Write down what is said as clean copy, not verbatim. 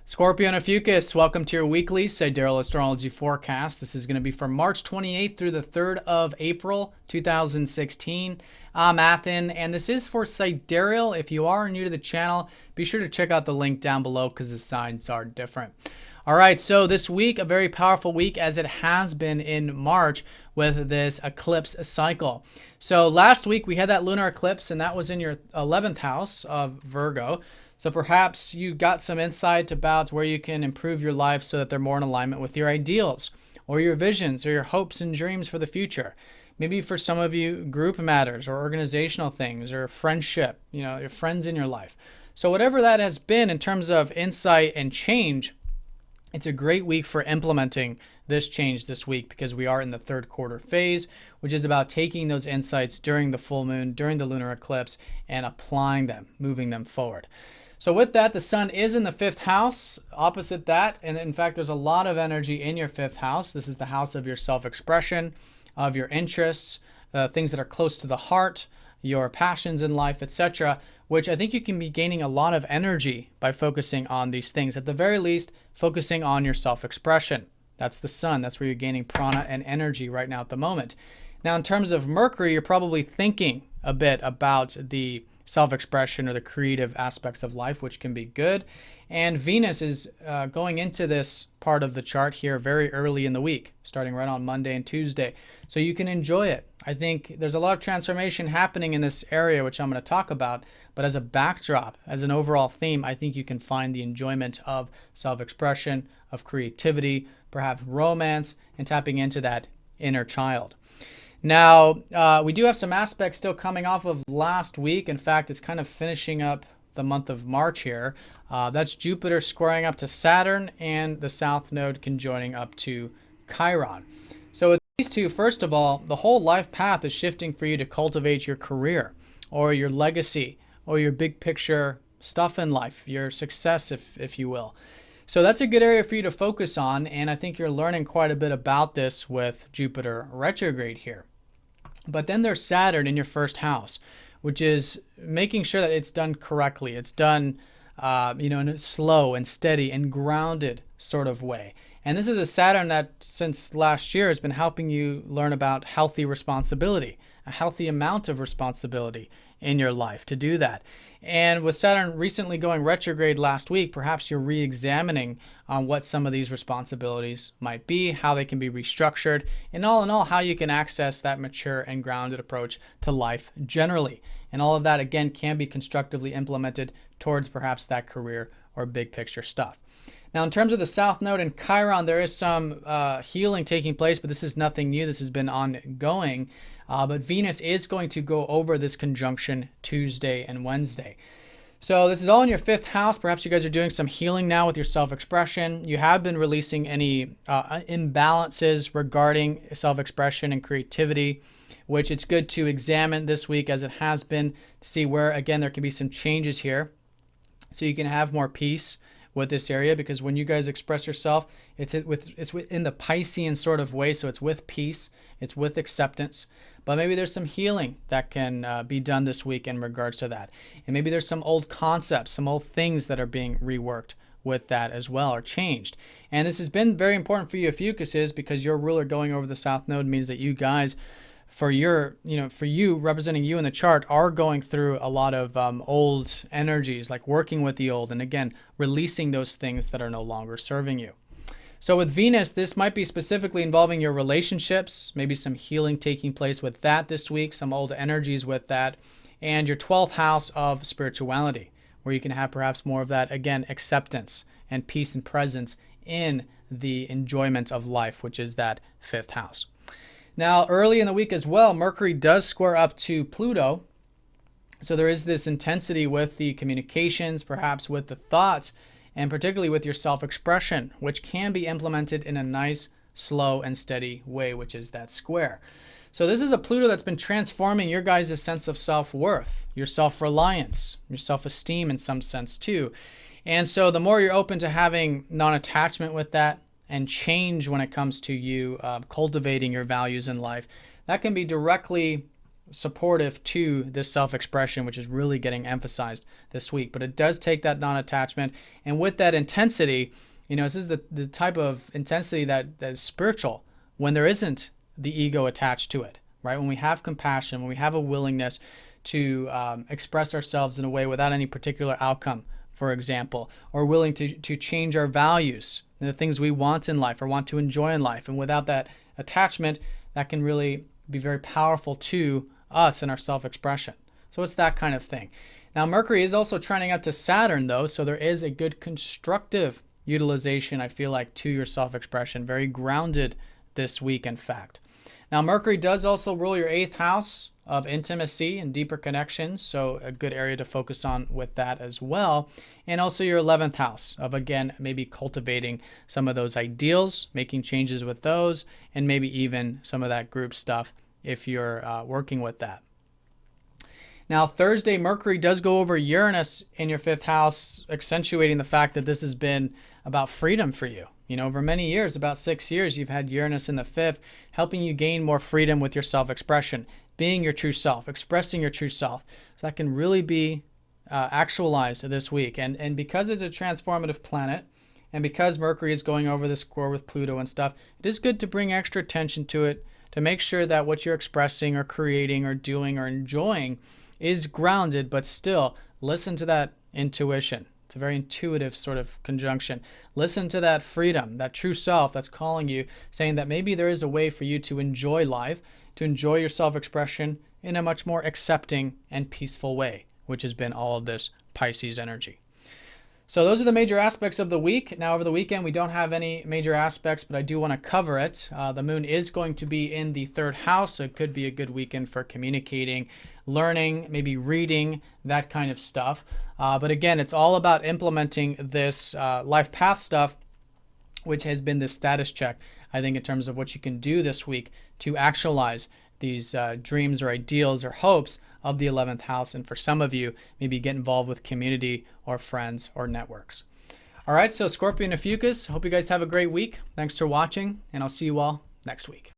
Scorpio Ophiuchus, welcome to your weekly Sidereal Astrology forecast. This is going to be from March 28th through the 3rd of April, 2016. I'm Athen, and this is for Sidereal. If you are new to the channel, be sure to check out the link down below because the signs are different. All right, so this week, a very powerful week as it has been in March with this eclipse cycle. So last week we had that lunar eclipse, and that was in your 11th house of Virgo. So perhaps you got some insight about where you can improve your life so that they're more in alignment with your ideals or your visions or your hopes and dreams for the future. Maybe for some of you, group matters or organizational things or friendship, your friends in your life. So whatever that has been in terms of insight and change, it's a great week for implementing this change this week because we are in the third quarter phase, which is about taking those insights during the full moon, during the lunar eclipse, and applying them, moving them forward. So with that, the sun is in the 5th house, opposite that. And in fact, there's a lot of energy in your 5th house. This is the house of your self-expression, of your interests, things that are close to the heart, your passions in life, etc., which I think you can be gaining a lot of energy by focusing on these things. At the very least, focusing on your self-expression. That's the sun. That's where you're gaining prana and energy right now at the moment. Now, in terms of Mercury, you're probably thinking a bit about the self-expression or the creative aspects of life, which can be good. And Venus is going into this part of the chart here very early in the week, starting right on Monday and Tuesday. So you can enjoy it. I think there's a lot of transformation happening in this area, which I'm going to talk about. But as a backdrop, as an overall theme, I think you can find the enjoyment of self-expression, of creativity, perhaps romance, and tapping into that inner child. Now, we do have some aspects still coming off of last week. In fact, it's kind of finishing up the month of March here. That's Jupiter squaring up to Saturn and the South Node conjoining up to Chiron. So with these two, first of all, the whole life path is shifting for you to cultivate your career or your legacy or your big picture stuff in life, your success, if you will. So that's a good area for you to focus on, and I think you're learning quite a bit about this with Jupiter retrograde here. But then there's Saturn in your 1st house, which is making sure that it's done correctly. It's done in a slow and steady and grounded sort of way. And this is a Saturn that since last year has been helping you learn about healthy responsibility, a healthy amount of responsibility in your life to do that. And with Saturn recently going retrograde last week, perhaps you're re-examining on what some of these responsibilities might be, how they can be restructured, and all in all, how you can access that mature and grounded approach to life generally. And all of that, again, can be constructively implemented towards perhaps that career or big picture stuff. Now, in terms of the South Node and Chiron, there is some healing taking place, but this is nothing new. This has been ongoing. But Venus is going to go over this conjunction Tuesday and Wednesday. So this is all in your 5th house. Perhaps you guys are doing some healing now with your self-expression. You have been releasing any imbalances regarding self-expression and creativity, which it's good to examine this week as it has been to see where, again, there can be some changes here so you can have more peace with this area, because when you guys express yourself, it's within the Piscean sort of way, so it's with peace, it's with acceptance. But maybe there's some healing that can be done this week in regards to that. And maybe there's some old concepts, some old things that are being reworked with that as well, or changed. And this has been very important for you Ophiuchuses, because your ruler going over the South Node means that you guys, for you representing you in the chart, are going through a lot of old energies, like working with the old, and again, releasing those things that are no longer serving you. So with Venus, this might be specifically involving your relationships, maybe some healing taking place with that this week, some old energies with that, and your 12th house of spirituality, where you can have perhaps more of that, again, acceptance and peace and presence in the enjoyment of life, which is that 5th house. Now, early in the week as well, Mercury does square up to Pluto. So there is this intensity with the communications, perhaps with the thoughts, and particularly with your self-expression, which can be implemented in a nice, slow, and steady way, which is that square. So this is a Pluto that's been transforming your guys' sense of self-worth, your self-reliance, your self-esteem in some sense too. And so the more you're open to having non-attachment with that, and change when it comes to you cultivating your values in life, that can be directly supportive to this self-expression, which is really getting emphasized this week. But it does take that non-attachment, and with that intensity, this is the type of intensity that is spiritual when there isn't the ego attached to it, right? When we have compassion, when we have a willingness to express ourselves in a way without any particular outcome, for example, or willing to change our values, the things we want in life or want to enjoy in life. And without that attachment, that can really be very powerful to us and our self-expression. So it's that kind of thing. Now, Mercury is also trining up to Saturn, though, so there is a good constructive utilization, I feel like, to your self-expression. Very grounded this week, in fact. Now, Mercury does also rule your 8th house of intimacy and deeper connections, so a good area to focus on with that as well. And also your 11th house of, again, maybe cultivating some of those ideals, making changes with those, and maybe even some of that group stuff if you're working with that. Now, Thursday, Mercury does go over Uranus in your 5th house, accentuating the fact that this has been about freedom for you. Over many years, about 6 years, you've had Uranus in the 5th, helping you gain more freedom with your self-expression, being your true self, expressing your true self. So that can really be actualized this week. And because it's a transformative planet, and because Mercury is going over the square with Pluto and stuff, it is good to bring extra attention to it, to make sure that what you're expressing or creating or doing or enjoying is grounded, but still listen to that intuition. It's a very intuitive sort of conjunction. Listen to that freedom, that true self that's calling you, saying that maybe there is a way for you to enjoy life, to enjoy your self-expression in a much more accepting and peaceful way, which has been all of this Pisces energy. So those are the major aspects of the week. Now, over the weekend, we don't have any major aspects, but I do want to cover it. The moon is going to be in the 3rd house, so it could be a good weekend for communicating, learning, maybe reading, that kind of stuff. But again, it's all about implementing this life path stuff, which has been the status check, I think, in terms of what you can do this week to actualize these dreams or ideals or hopes of the 11th house. And for some of you, maybe get involved with community or friends or networks. All right, so Scorpio Ophiuchus, hope you guys have a great week. Thanks for watching, and I'll see you all next week.